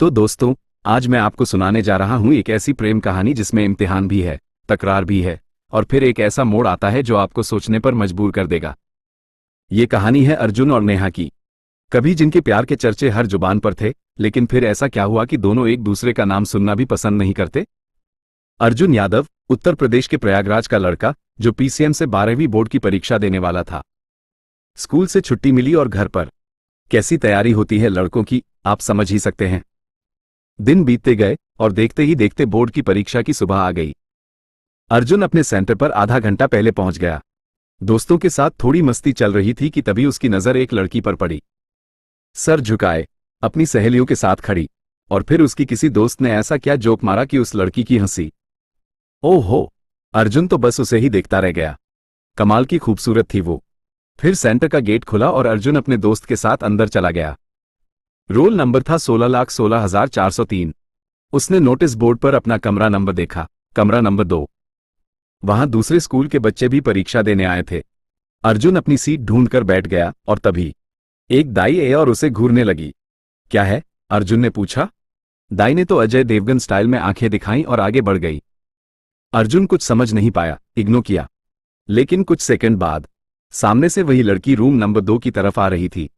तो दोस्तों, आज मैं आपको सुनाने जा रहा हूं एक ऐसी प्रेम कहानी जिसमें इम्तिहान भी है, तकरार भी है और फिर एक ऐसा मोड़ आता है जो आपको सोचने पर मजबूर कर देगा। ये कहानी है अर्जुन और नेहा की। कभी जिनके प्यार के चर्चे हर जुबान पर थे, लेकिन फिर ऐसा क्या हुआ कि दोनों एक दूसरे का नाम सुनना भी पसंद नहीं करते। अर्जुन यादव, उत्तर प्रदेश के प्रयागराज का लड़का, जो पीसीएम से 12वीं बोर्ड की परीक्षा देने वाला था। स्कूल से छुट्टी मिली और घर पर कैसी तैयारी होती है लड़कों की, आप समझ ही सकते हैं। दिन बीतते गए और देखते ही देखते बोर्ड की परीक्षा की सुबह आ गई। अर्जुन अपने सेंटर पर आधा घंटा पहले पहुंच गया। दोस्तों के साथ थोड़ी मस्ती चल रही थी कि तभी उसकी नजर एक लड़की पर पड़ी। सर झुकाए, अपनी सहेलियों के साथ खड़ी, और फिर उसकी किसी दोस्त ने ऐसा क्या जोक मारा कि उस लड़की की हंसी। ओहो! अर्जुन तो बस उसे ही देखता रह गया। कमाल की खूबसूरत थी वो। फिर सेंटर का गेट खुला और अर्जुन अपने दोस्त के साथ अंदर चला गया। रोल नंबर था 16,16,403। उसने नोटिस बोर्ड पर अपना कमरा नंबर देखा, कमरा नंबर 2। वहां दूसरे स्कूल के बच्चे भी परीक्षा देने आए थे। अर्जुन अपनी सीट ढूंढकर बैठ गया और तभी एक दाई आई और उसे घूरने लगी। क्या है? अर्जुन ने पूछा। दाई ने तो अजय देवगन स्टाइल में आंखें दिखाईं और आगे बढ़ गई। अर्जुन कुछ समझ नहीं पाया, इग्नोर किया। लेकिन कुछ सेकंड बाद सामने से वही लड़की रूम नंबर 2 की तरफ आ रही थी।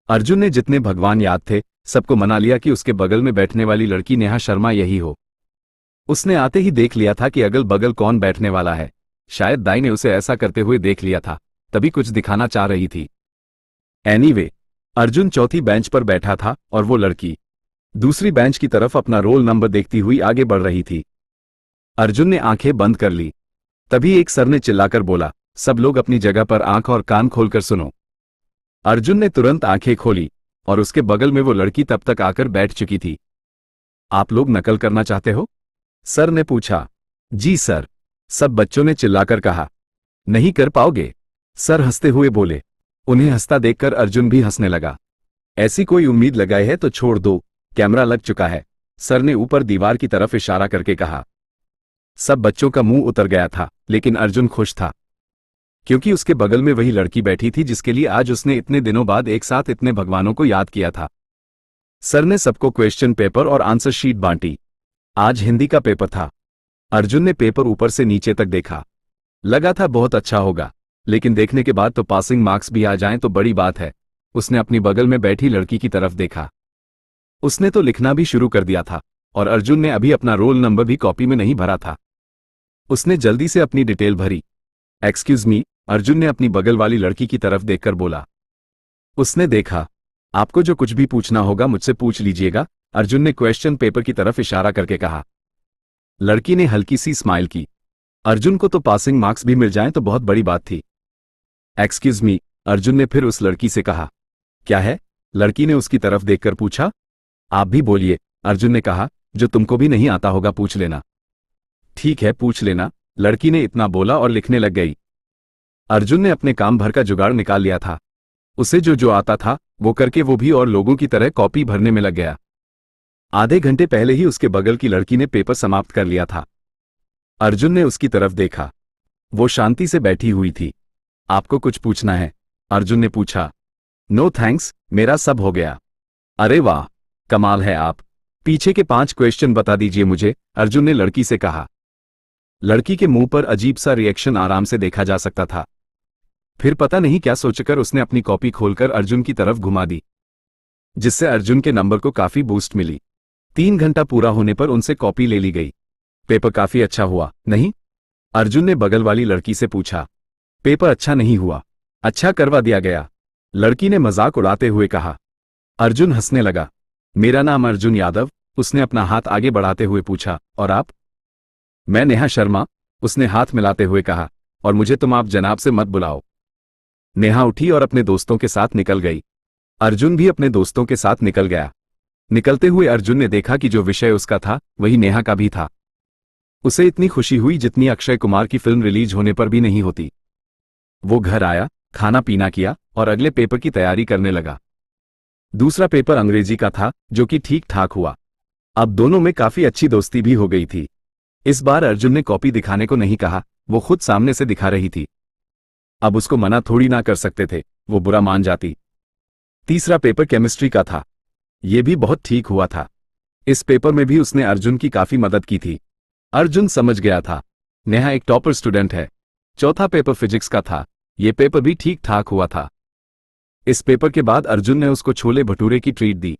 अर्जुन ने जितने भगवान याद थे सबको मना लिया कि उसके बगल में बैठने वाली लड़की नेहा शर्मा यही हो। उसने आते ही देख लिया था कि अगल बगल कौन बैठने वाला है। शायद दाई ने उसे ऐसा करते हुए देख लिया था, तभी कुछ दिखाना चाह रही थी। एनीवे, अर्जुन चौथी बेंच पर बैठा था और वो लड़की दूसरी बेंच की तरफ अपना रोल नंबर देखती हुई आगे बढ़ रही थी। अर्जुन ने आंखें बंद कर ली। तभी एक सर ने चिल्लाकर बोला, सब लोग अपनी जगह पर आंख और कान खोलकर सुनो। अर्जुन ने तुरंत आंखें खोली और उसके बगल में वो लड़की तब तक आकर बैठ चुकी थी। आप लोग नकल करना चाहते हो? सर ने पूछा। जी सर, सब बच्चों ने चिल्लाकर कहा। नहीं कर पाओगे, सर हंसते हुए बोले। उन्हें हंसता देखकर अर्जुन भी हंसने लगा। ऐसी कोई उम्मीद लगाए है तो छोड़ दो, कैमरा लग चुका है, सर ने ऊपर दीवार की तरफ इशारा करके कहा। सब बच्चों का मुंह उतर गया था, लेकिन अर्जुन खुश था, क्योंकि उसके बगल में वही लड़की बैठी थी जिसके लिए आज उसने इतने दिनों बाद एक साथ इतने भगवानों को याद किया था। सर ने सबको क्वेश्चन पेपर और आंसर शीट बांटी। आज हिंदी का पेपर था। अर्जुन ने पेपर ऊपर से नीचे तक देखा। लगा था बहुत अच्छा होगा, लेकिन देखने के बाद तो पासिंग मार्क्स भी आ जाएं तो बड़ी बात है। उसने अपनी बगल में बैठी लड़की की तरफ देखा। उसने तो लिखना भी शुरू कर दिया था और अर्जुन ने अभी अपना रोल नंबर भी कॉपी में नहीं भरा था। उसने जल्दी से अपनी डिटेल भरी। एक्सक्यूज मी, अर्जुन ने अपनी बगल वाली लड़की की तरफ देखकर बोला। उसने देखा। आपको जो कुछ भी पूछना होगा मुझसे पूछ लीजिएगा, अर्जुन ने क्वेश्चन पेपर की तरफ इशारा करके कहा। लड़की ने हल्की सी स्माइल की। अर्जुन को तो पासिंग मार्क्स भी मिल जाएं तो बहुत बड़ी बात थी। एक्सक्यूज मी, अर्जुन ने फिर उस लड़की से कहा। क्या है? लड़की ने उसकी तरफ देखकर पूछा। आप भी बोलिए, अर्जुन ने कहा। जो तुमको भी नहीं आता होगा पूछ लेना। ठीक है, पूछ लेना, लड़की ने इतना बोला और लिखने लग गई। अर्जुन ने अपने काम भर का जुगाड़ निकाल लिया था। उसे जो जो आता था वो करके वो भी और लोगों की तरह कॉपी भरने में लग गया। आधे घंटे पहले ही उसके बगल की लड़की ने पेपर समाप्त कर लिया था। अर्जुन ने उसकी तरफ देखा। वो शांति से बैठी हुई थी। आपको कुछ पूछना है? अर्जुन ने पूछा। नो थैंक्स, मेरा सब हो गया। अरे वाह, कमाल है आप। पीछे के 5 क्वेश्चन बता दीजिए मुझे, अर्जुन ने लड़की से कहा। लड़की के मुंह पर अजीब सा रिएक्शन आराम से देखा जा सकता था। फिर पता नहीं क्या सोचकर उसने अपनी कॉपी खोलकर अर्जुन की तरफ घुमा दी, जिससे अर्जुन के नंबर को काफी बूस्ट मिली। 3 घंटा पूरा होने पर उनसे कॉपी ले ली गई। पेपर काफी अच्छा हुआ, नहीं? अर्जुन ने बगल वाली लड़की से पूछा। पेपर अच्छा नहीं हुआ, अच्छा करवा दिया गया, लड़की ने मजाक उड़ाते हुए कहा। अर्जुन हंसने लगा। मेरा नाम अर्जुन यादव, उसने अपना हाथ आगे बढ़ाते हुए पूछा। और आप? मैं नेहा शर्मा, उसने हाथ मिलाते हुए कहा। और मुझे तुम आप जनाब से मत बुलाओ। नेहा उठी और अपने दोस्तों के साथ निकल गई। अर्जुन भी अपने दोस्तों के साथ निकल गया। निकलते हुए अर्जुन ने देखा कि जो विषय उसका था वही नेहा का भी था। उसे इतनी खुशी हुई जितनी अक्षय कुमार की फिल्म रिलीज होने पर भी नहीं होती। वो घर आया, खाना पीना किया और अगले पेपर की तैयारी करने लगा। दूसरा पेपर अंग्रेजी का था, जो कि ठीक ठाक हुआ। अब दोनों में काफी अच्छी दोस्ती भी हो गई थी। इस बार अर्जुन ने कॉपी दिखाने को नहीं कहा, वो खुद सामने से दिखा रही थी। अब उसको मना थोड़ी ना कर सकते थे, वो बुरा मान जाती। तीसरा पेपर केमिस्ट्री का था। ये भी बहुत ठीक हुआ था। इस पेपर में भी उसने अर्जुन की काफी मदद की थी। अर्जुन समझ गया था, नेहा एक टॉपर स्टूडेंट है। चौथा पेपर फिजिक्स का था। ये पेपर भी ठीक ठाक हुआ था। इस पेपर के बाद अर्जुन ने उसको छोले भटूरे की ट्रीट दी।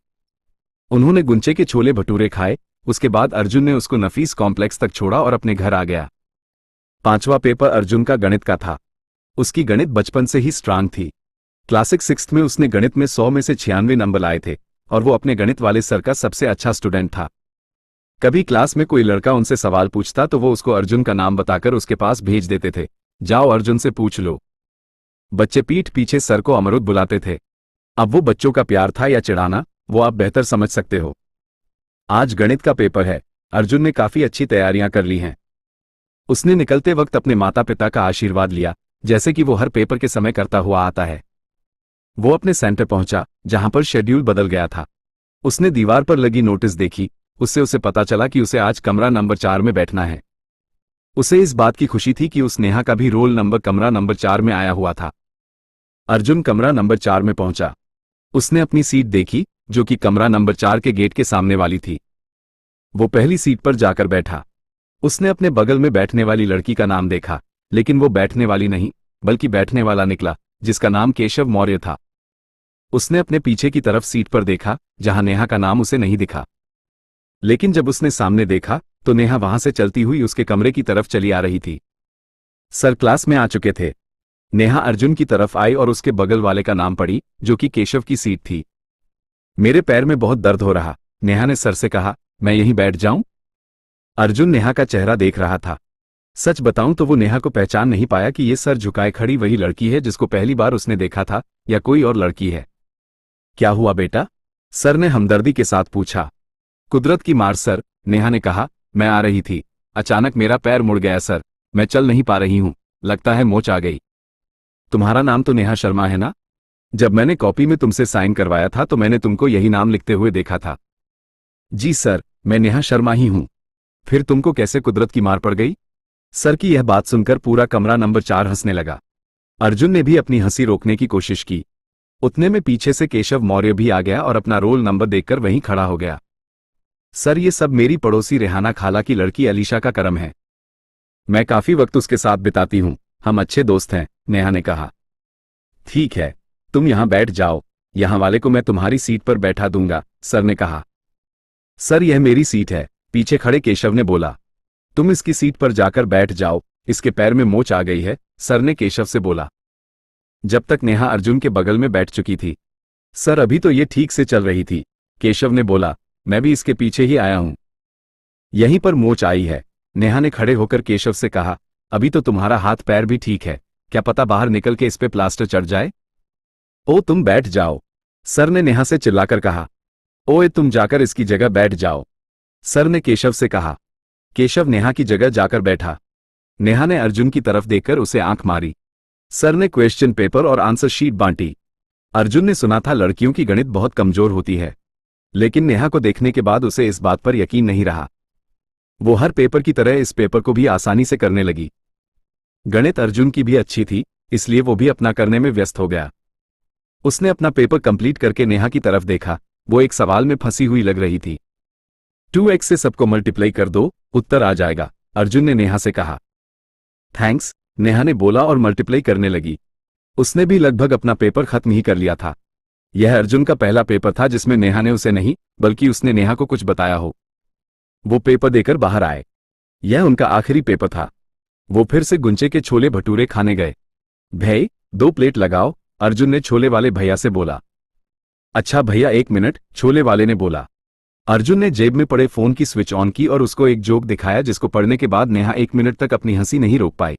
उन्होंने गुंचे के छोले भटूरे खाए। उसके बाद अर्जुन ने उसको नफीस कॉम्प्लेक्स तक छोड़ा और अपने घर आ गया। पांचवा पेपर अर्जुन का गणित का था। उसकी गणित बचपन से ही स्ट्रांग थी। क्लासिक 6th में उसने गणित में 100 में से 96 नंबर लाए थे और वो अपने गणित वाले सर का सबसे अच्छा स्टूडेंट था। कभी क्लास में कोई लड़का उनसे सवाल पूछता तो वो उसको अर्जुन का नाम बताकर उसके पास भेज देते थे, जाओ अर्जुन से पूछ लो। बच्चे पीठ पीछे सर को अमरुद बुलाते थे। अब वो बच्चों का प्यार था या चिढ़ाना, वो आप बेहतर समझ सकते हो। आज गणित का पेपर है। अर्जुन ने काफी अच्छी तैयारियां कर ली हैं। उसने निकलते वक्त अपने माता पिता का आशीर्वाद लिया, जैसे कि वो हर पेपर के समय करता हुआ आता है। वो अपने सेंटर पहुंचा, जहां पर शेड्यूल बदल गया था। उसने दीवार पर लगी नोटिस देखी। उससे उसे पता चला कि उसे आज कमरा नंबर 4 में बैठना है। उसे इस बात की खुशी थी कि उस नेहा का भी रोल नंबर कमरा नंबर 4 में आया हुआ था। अर्जुन कमरा नंबर 4 में पहुंचा। उसने अपनी सीट देखी, जो कि कमरा नंबर 4 के गेट के सामने वाली थी। वो पहली सीट पर जाकर बैठा। उसने अपने बगल में बैठने वाली लड़की का नाम देखा, लेकिन वो बैठने वाली नहीं, बल्कि बैठने वाला निकला, जिसका नाम केशव मौर्य था। उसने अपने पीछे की तरफ सीट पर देखा, जहां नेहा का नाम उसे नहीं दिखा। लेकिन जब उसने सामने देखा तो नेहा वहां से चलती हुई उसके कमरे की तरफ चली आ रही थी। सर क्लास में आ चुके थे। नेहा अर्जुन की तरफ आई और उसके बगल वाले का नाम पढ़ी, जो कि केशव की सीट थी। मेरे पैर में बहुत दर्द हो रहा, नेहा ने सर से कहा, मैं यहीं बैठ जाऊं? अर्जुन नेहा का चेहरा देख रहा था। सच बताऊं तो वो नेहा को पहचान नहीं पाया कि ये सर झुकाए खड़ी वही लड़की है जिसको पहली बार उसने देखा था, या कोई और लड़की है। क्या हुआ बेटा? सर ने हमदर्दी के साथ पूछा। कुदरत की मार सर, नेहा ने कहा, मैं आ रही थी, अचानक मेरा पैर मुड़ गया सर, मैं चल नहीं पा रही हूं, लगता है मोच आ गई। तुम्हारा नाम तो नेहा शर्मा है ना? जब मैंने कॉपी में तुमसे साइन करवाया था तो मैंने तुमको यही नाम लिखते हुए देखा था। जी सर, मैं नेहा शर्मा ही हूं। फिर तुमको कैसे कुदरत की मार पड़ गई? सर की यह बात सुनकर पूरा कमरा नंबर 4 हंसने लगा। अर्जुन ने भी अपनी हंसी रोकने की कोशिश की। उतने में पीछे से केशव मौर्य भी आ गया और अपना रोल नंबर देखकर वहीं खड़ा हो गया। सर, ये सब मेरी पड़ोसी रेहाना खाला की लड़की अलीशा का करम है। मैं काफी वक्त उसके साथ बिताती हूं, हम अच्छे दोस्त हैं, नेहा ने कहा। ठीक है, तुम यहां बैठ जाओ, यहां वाले को मैं तुम्हारी सीट पर बैठा दूंगा, सर ने कहा। सर, यह मेरी सीट है, पीछे खड़े केशव ने बोला। तुम इसकी सीट पर जाकर बैठ जाओ, इसके पैर में मोच आ गई है, सर ने केशव से बोला। जब तक नेहा अर्जुन के बगल में बैठ चुकी थी। सर, अभी तो ये ठीक से चल रही थी, केशव ने बोला, मैं भी इसके पीछे ही आया हूं। यहीं पर मोच आई है, नेहा ने खड़े होकर केशव से कहा। अभी तो तुम्हारा हाथ पैर भी ठीक है, क्या पता बाहर निकल के इस पे प्लास्टर चढ़ जाए। ओ तुम बैठ जाओ, सर ने नेहा से चिल्लाकर कहा। ओए तुम जाकर इसकी जगह बैठ जाओ, सर ने केशव से कहा। केशव नेहा की जगह जाकर बैठा। नेहा ने अर्जुन की तरफ देखकर उसे आंख मारी। सर ने क्वेश्चन पेपर और आंसर शीट बांटी। अर्जुन ने सुना था लड़कियों की गणित बहुत कमजोर होती है, लेकिन नेहा को देखने के बाद उसे इस बात पर यकीन नहीं रहा। वो हर पेपर की तरह इस पेपर को भी आसानी से करने लगी। गणित अर्जुन की भी अच्छी थी, इसलिए वो भी अपना करने में व्यस्त हो गया। उसने अपना पेपर कंप्लीट करके नेहा की तरफ देखा। वो एक सवाल में फंसी हुई लग रही थी। 2x से सबको मल्टीप्लाई कर दो, उत्तर आ जाएगा, अर्जुन ने नेहा से कहा। थैंक्स, नेहा ने बोला और मल्टीप्लाई करने लगी। उसने भी लगभग अपना पेपर खत्म ही कर लिया था। यह अर्जुन का पहला पेपर था जिसमें नेहा ने उसे नहीं, बल्कि उसने नेहा को कुछ बताया हो। वो पेपर देकर बाहर आए। यह उनका आखिरी पेपर था। वो फिर से गुंचे के छोले भटूरे खाने गए। भैया 2 प्लेट लगाओ, अर्जुन ने छोले वाले भैया से बोला। अच्छा भैया 1 मिनट, छोले वाले ने बोला। अर्जुन ने जेब में पड़े फोन की स्विच ऑन की और उसको एक जोक दिखाया जिसको पढ़ने के बाद नेहा 1 मिनट तक अपनी हंसी नहीं रोक पाई।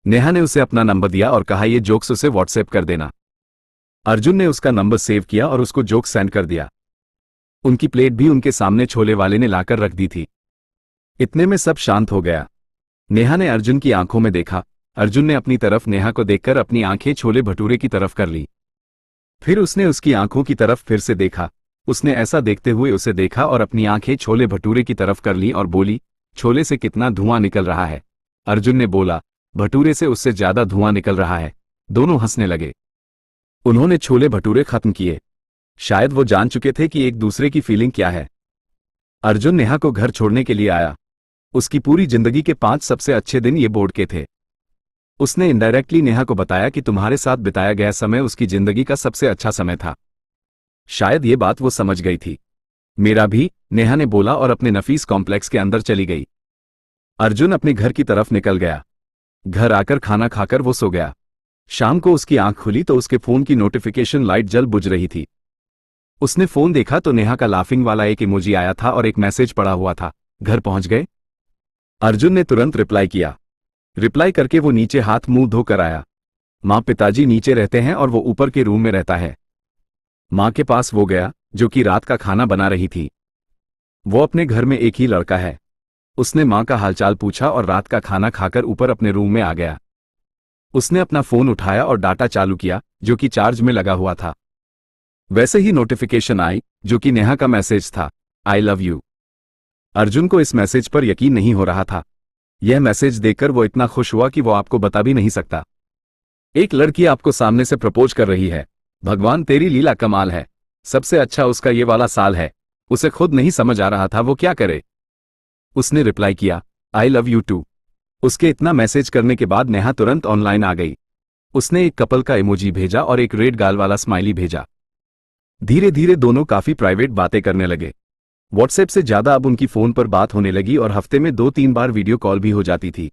नेहा ने उसे अपना नंबर दिया और कहा ये जोक्स उसे व्हाट्सएप कर देना। अर्जुन ने उसका नंबर सेव किया और उसको जोक सेंड कर दिया। उनकी प्लेट भी उनके सामने छोले वाले ने लाकर रख दी थी। इतने में सब शांत हो गया। नेहा ने अर्जुन की आंखों में देखा। अर्जुन ने अपनी तरफ नेहा को देखकर अपनी आंखें छोले भटूरे की तरफ कर ली। फिर उसने उसकी आंखों की तरफ फिर से देखा। उसने ऐसा देखते हुए उसे देखा और अपनी आंखें छोले भटूरे की तरफ कर ली और बोली, छोले से कितना धुआं निकल रहा है। अर्जुन ने बोला, भटूरे से उससे ज्यादा धुआं निकल रहा है। दोनों हंसने लगे। उन्होंने छोले भटूरे खत्म किए। शायद वो जान चुके थे कि एक दूसरे की फीलिंग क्या है। अर्जुन नेहा को घर छोड़ने के लिए आया। उसकी पूरी जिंदगी के 5 सबसे अच्छे दिन ये बोर्ड के थे। उसने इनडायरेक्टली नेहा को बताया कि तुम्हारे साथ बिताया गया समय उसकी जिंदगी का सबसे अच्छा समय था। शायद ये बात वो समझ गई थी। मेरा भी, नेहा ने बोला और अपने नफीस कॉम्प्लेक्स के अंदर चली गई। अर्जुन अपने घर की तरफ निकल गया। घर आकर खाना खाकर वो सो गया। शाम को उसकी आंख खुली तो उसके फोन की नोटिफिकेशन लाइट जल बुझ रही थी। उसने फोन देखा तो नेहा का लाफिंग वाला एक इमोजी आया था और एक मैसेज पड़ा हुआ था, घर पहुंच गए। अर्जुन ने तुरंत रिप्लाई किया। रिप्लाई करके वो नीचे हाथ मुंह धोकर आया। माँ पिताजी नीचे रहते हैं और वो ऊपर के रूम में रहता है। माँ के पास वो गया, जो कि रात का खाना बना रही थी। वो अपने घर में एक ही लड़का है। उसने माँ का हालचाल पूछा और रात का खाना खाकर ऊपर अपने रूम में आ गया। उसने अपना फोन उठाया और डाटा चालू किया, जो कि चार्ज में लगा हुआ था। वैसे ही नोटिफिकेशन आई, जो कि नेहा का मैसेज था, आई लव यू। अर्जुन को इस मैसेज पर यकीन नहीं हो रहा था। यह मैसेज देखकर वो इतना खुश हुआ कि वो आपको बता भी नहीं सकता। एक लड़की आपको सामने से प्रपोज कर रही है। भगवान तेरी लीला कमाल है। सबसे अच्छा उसका ये वाला साल है। उसे खुद नहीं समझ आ रहा था वो क्या करे। उसने रिप्लाई किया, आई लव यू टू। उसके इतना मैसेज करने के बाद नेहा तुरंत ऑनलाइन आ गई। उसने एक कपल का इमोजी भेजा और एक रेड गाल वाला स्माइली भेजा। धीरे धीरे दोनों काफी प्राइवेट बातें करने लगे। व्हाट्सएप से ज्यादा अब उनकी फोन पर बात होने लगी और हफ्ते में 2-3 बार वीडियो कॉल भी हो जाती थी।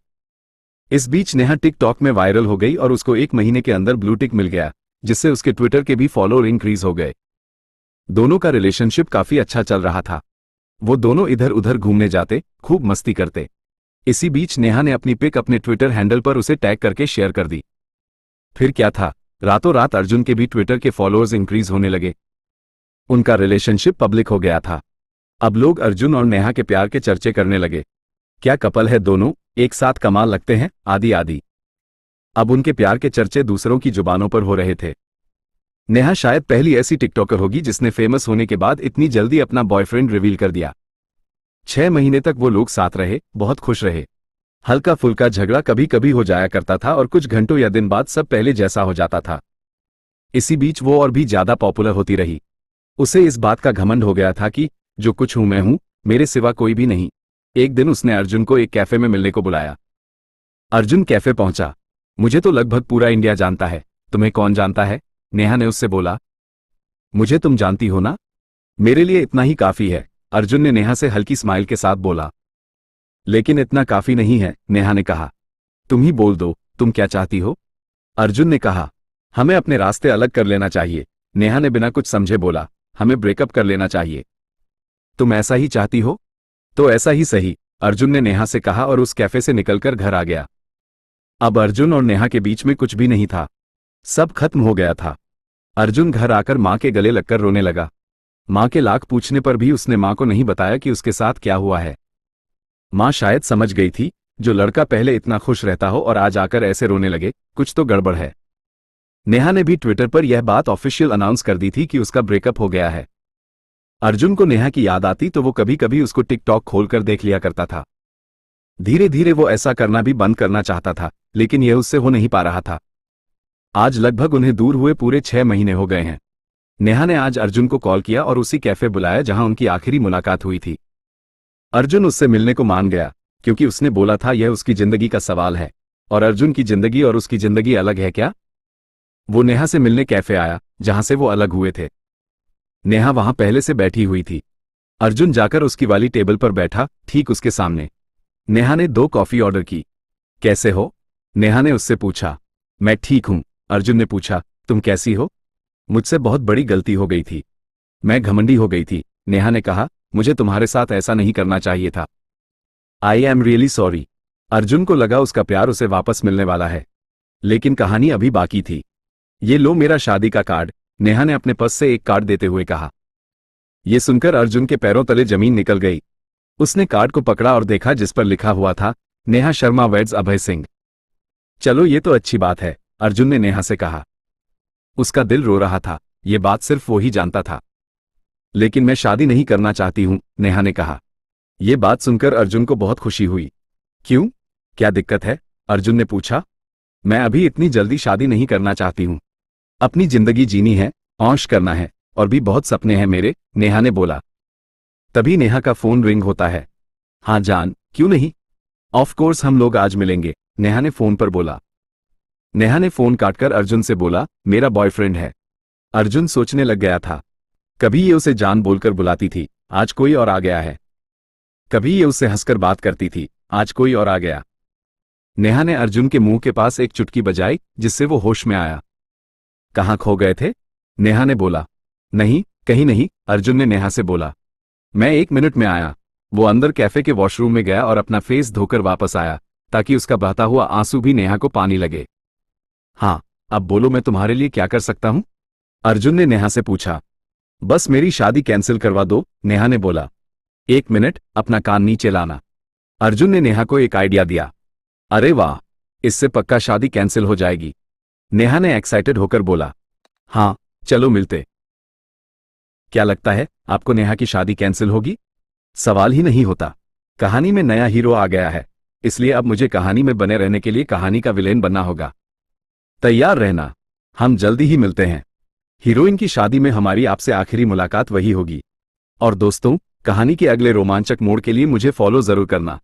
इस बीच नेहा टिकटॉक में वायरल हो गई और उसको 1 महीने के अंदर ब्लू टिक मिल गया, जिससे उसके ट्विटर के भी फॉलोअर इंक्रीज हो गए। दोनों का रिलेशनशिप काफी अच्छा चल रहा था। वो दोनों इधर उधर घूमने जाते, खूब मस्ती करते। इसी बीच नेहा ने अपनी पिक अपने ट्विटर हैंडल पर उसे टैग करके शेयर कर दी। फिर क्या था, रातों रात अर्जुन के भी ट्विटर के फॉलोअर्स इंक्रीज होने लगे। उनका रिलेशनशिप पब्लिक हो गया था। अब लोग अर्जुन और नेहा के प्यार के चर्चे करने लगे। क्या कपल है दोनों, एक साथ कमाल लगते हैं, आदि आदि। अब उनके प्यार के चर्चे दूसरों की जुबानों पर हो रहे थे। नेहा शायद पहली ऐसी टिकटॉकर होगी जिसने फेमस होने के बाद इतनी जल्दी अपना बॉयफ्रेंड रिवील कर दिया। 6 महीने तक वो लोग साथ रहे, बहुत खुश रहे। हल्का फुल्का झगड़ा कभी कभी हो जाया करता था और कुछ घंटों या दिन बाद सब पहले जैसा हो जाता था। इसी बीच वो और भी ज्यादा पॉपुलर होती रही। उसे इस बात का घमंड हो गया था कि जो कुछ हूं मैं हूं, मेरे सिवा कोई भी नहीं। एक दिन उसने अर्जुन को एक कैफे में मिलने को बुलाया। अर्जुन कैफे पहुंचा। मुझे तो लगभग पूरा इंडिया जानता है, तुम्हें कौन जानता है, नेहा ने उससे बोला। मुझे तुम जानती हो ना, मेरे लिए इतना ही काफी है, अर्जुन ने नेहा से हल्की स्माइल के साथ बोला। लेकिन इतना काफी नहीं है, नेहा ने कहा। तुम ही बोल दो, तुम क्या चाहती हो, अर्जुन ने कहा। हमें अपने रास्ते अलग कर लेना चाहिए, नेहा ने बिना कुछ समझे बोला। हमें ब्रेकअप कर लेना चाहिए। तुम ऐसा ही चाहती हो, तो ऐसा ही सही, अर्जुन ने नेहा से कहा और उस कैफे से निकलकर घर आ गया। अब अर्जुन और नेहा के बीच में कुछ भी नहीं था, सब खत्म हो गया था। अर्जुन घर आकर मां के गले लगकर रोने लगा। मां के लाख पूछने पर भी उसने मां को नहीं बताया कि उसके साथ क्या हुआ है। मां शायद समझ गई थी, जो लड़का पहले इतना खुश रहता हो और आज आकर ऐसे रोने लगे, कुछ तो गड़बड़ है। नेहा ने भी ट्विटर पर यह बात ऑफिशियल अनाउंस कर दी थी कि उसका ब्रेकअप हो गया है। अर्जुन को नेहा की याद आती तो वो कभी कभी उसको टिकटॉक खोलकर देख लिया करता था। धीरे धीरे वो ऐसा करना भी बंद करना चाहता था, लेकिन यह उससे हो नहीं पा रहा था। आज लगभग उन्हें दूर हुए पूरे 6 महीने हो गए हैं। नेहा ने आज अर्जुन को कॉल किया और उसी कैफे बुलाया जहां उनकी आखिरी मुलाकात हुई थी। अर्जुन उससे मिलने को मान गया, क्योंकि उसने बोला था यह उसकी जिंदगी का सवाल है। और अर्जुन की जिंदगी और उसकी जिंदगी अलग है क्या? वो नेहा से मिलने कैफे आया, जहां से वो अलग हुए थे। नेहा वहां पहले से बैठी हुई थी। अर्जुन जाकर उसकी वाली टेबल पर बैठा, ठीक उसके सामने। नेहा ने 2 कॉफी ऑर्डर की। कैसे हो? नेहा ने उससे पूछा। मैं ठीक हूं, अर्जुन ने पूछा। तुम कैसी हो? मुझसे बहुत बड़ी गलती हो गई थी, मैं घमंडी हो गई थी, नेहा ने कहा। मुझे तुम्हारे साथ ऐसा नहीं करना चाहिए था। I am really sorry. Arjun को लगा उसका प्यार उसे वापस मिलने वाला है, लेकिन कहानी अभी बाकी थी। ये लो मेरा शादी का कार्ड, नेहा ने अपने पर्स से एक कार्ड देते हुए कहा। यह सुनकर अर्जुन के पैरों तले जमीन निकल गई। उसने कार्ड को पकड़ा और देखा जिस पर लिखा हुआ था, नेहा शर्मा वेड्स अभय सिंह। चलो ये तो अच्छी बात है, अर्जुन ने नेहा से कहा। उसका दिल रो रहा था, ये बात सिर्फ वो ही जानता था। लेकिन मैं शादी नहीं करना चाहती हूं, नेहा ने कहा। यह बात सुनकर अर्जुन को बहुत खुशी हुई। क्यों, क्या दिक्कत है? अर्जुन ने पूछा। मैं अभी इतनी जल्दी शादी नहीं करना चाहती हूं। अपनी जिंदगी जीनी है, ऐश करना है, और भी बहुत सपने हैं मेरे, नेहा ने बोला। तभी नेहा का फोन रिंग होता है। हाँ जान, क्यों नहीं, ऑफ कोर्स हम लोग आज मिलेंगे, नेहा ने फोन पर बोला। नेहा ने फोन काटकर अर्जुन से बोला, मेरा बॉयफ्रेंड है। अर्जुन सोचने लग गया था। कभी ये उसे जान बोलकर बुलाती थी, आज कोई और आ गया है। कभी ये उससे हंसकर बात करती थी, आज कोई और आ गया। नेहा ने अर्जुन के मुंह के पास एक चुटकी बजाई, जिससे वो होश में आया। कहाँ खो गए थे, नेहा ने बोला। नहीं, कहीं नहीं, अर्जुन ने नेहा से बोला। मैं 1 मिनट में आया। वो अंदर कैफे के वॉशरूम में गया और अपना फेस धोकर वापस आया, ताकि उसका बहता हुआ आंसू भी नेहा को पानी लगे। हाँ, अब बोलो, मैं तुम्हारे लिए क्या कर सकता हूं, अर्जुन ने नेहा से पूछा। बस मेरी शादी कैंसिल करवा दो, नेहा ने बोला। 1 मिनट, अपना कान नीचे लाना, अर्जुन ने नेहा को एक आइडिया दिया। अरे वाह, इससे पक्का शादी कैंसिल हो जाएगी, नेहा ने एक्साइटेड होकर बोला। हाँ, चलो मिलते। क्या लगता है आपको नेहा की शादी कैंसिल होगी? सवाल ही नहीं होता। कहानी में नया हीरो आ गया है, इसलिए अब मुझे कहानी में बने रहने के लिए कहानी का विलेन बनना होगा। तैयार रहना, हम जल्दी ही मिलते हैं। हीरोइन की शादी में हमारी आपसे आखिरी मुलाकात वही होगी। और दोस्तों, कहानी के अगले रोमांचक मोड़ के लिए मुझे फॉलो जरूर करना।